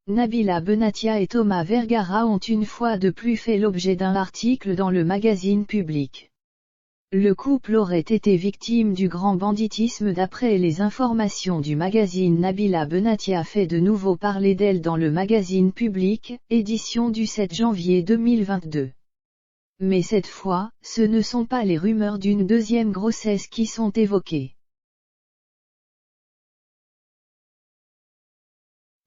Nabila Benatia et Thomas Vergara ont une fois de plus fait l'objet d'un article dans le magazine Public. Le couple aurait été victime du grand banditisme d'après les informations du magazine. Nabila Benatia fait de nouveau parler d'elle dans le magazine Public, édition du 7 janvier 2022. Mais cette fois, ce ne sont pas les rumeurs d'une deuxième grossesse qui sont évoquées.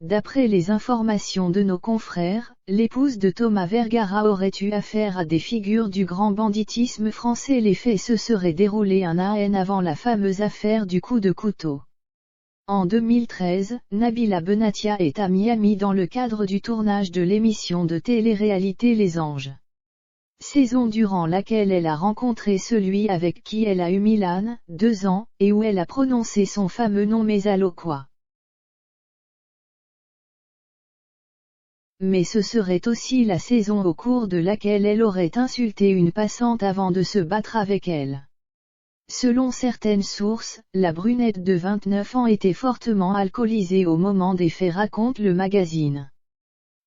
D'après les informations de nos confrères, l'épouse de Thomas Vergara aurait eu affaire à des figures du grand banditisme français. Les faits se seraient déroulés un an avant la fameuse affaire du coup de couteau. En 2013, Nabila Benatia est à Miami dans le cadre du tournage de l'émission de télé-réalité Les Anges. Saison durant laquelle elle a rencontré celui avec qui elle a eu Milan, 2 ans, et où elle a prononcé son fameux nom Mesaloquois. Mais ce serait aussi la saison au cours de laquelle elle aurait insulté une passante avant de se battre avec elle. Selon certaines sources, la brunette de 29 ans était fortement alcoolisée au moment des faits, raconte le magazine.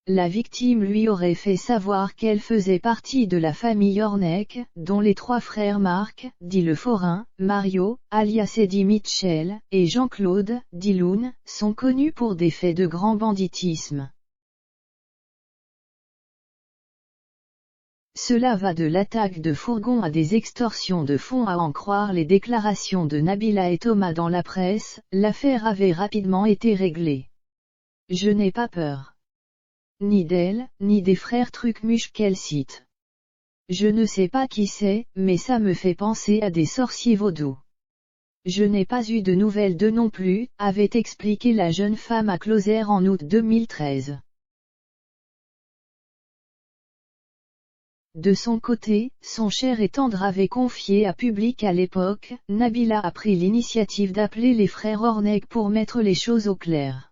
La victime lui aurait fait savoir qu'elle faisait partie de la famille Ornec, dont les 3 frères Marc, dit Le Forain, Mario, alias Eddie Mitchell, et Jean-Claude, dit Loun, sont connus pour des faits de grand banditisme. Cela va de l'attaque de fourgon à des extorsions de fonds. À en croire les déclarations de Nabila et Thomas dans la presse, l'affaire avait rapidement été réglée. Je n'ai pas peur. Ni d'elle, ni des frères Trucmuche qu'elle cite. Je ne sais pas qui c'est, mais ça me fait penser à des sorciers vaudous. Je n'ai pas eu de nouvelles d'eux non plus, avait expliqué la jeune femme à Closer en août 2013. De son côté, son cher et tendre avait confié à Public à l'époque, Nabila a pris l'initiative d'appeler les frères Ornec pour mettre les choses au clair.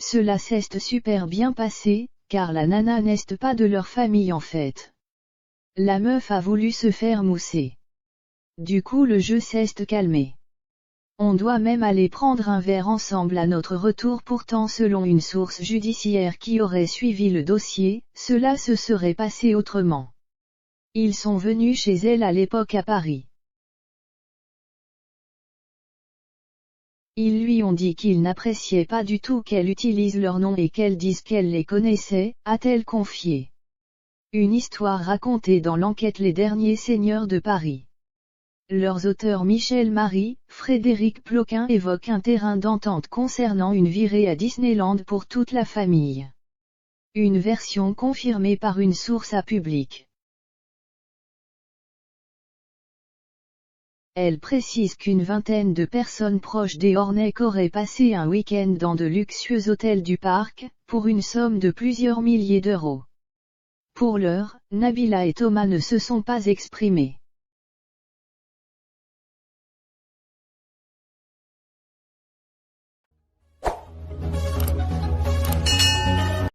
Cela s'est super bien passé, car la nana n'est pas de leur famille en fait. La meuf a voulu se faire mousser. Du coup le jeu s'est calmé. On doit même aller prendre un verre ensemble à notre retour. Pourtant selon une source judiciaire qui aurait suivi le dossier, cela se serait passé autrement. Ils sont venus chez elle à l'époque à Paris. Ils lui ont dit qu'ils n'appréciaient pas du tout qu'elle utilise leur nom et qu'elle dise qu'elle les connaissait, a-t-elle confié. Une histoire racontée dans l'enquête Les Derniers Seigneurs de Paris. Leurs auteurs Michel Marie, Frédéric Ploquin évoquent un terrain d'entente concernant une virée à Disneyland pour toute la famille. Une version confirmée par une source à Public. Elle précise qu'une vingtaine de personnes proches des Ornec auraient passé un week-end dans de luxueux hôtels du parc, pour une somme de plusieurs milliers d'euros. Pour l'heure, Nabila et Thomas ne se sont pas exprimés.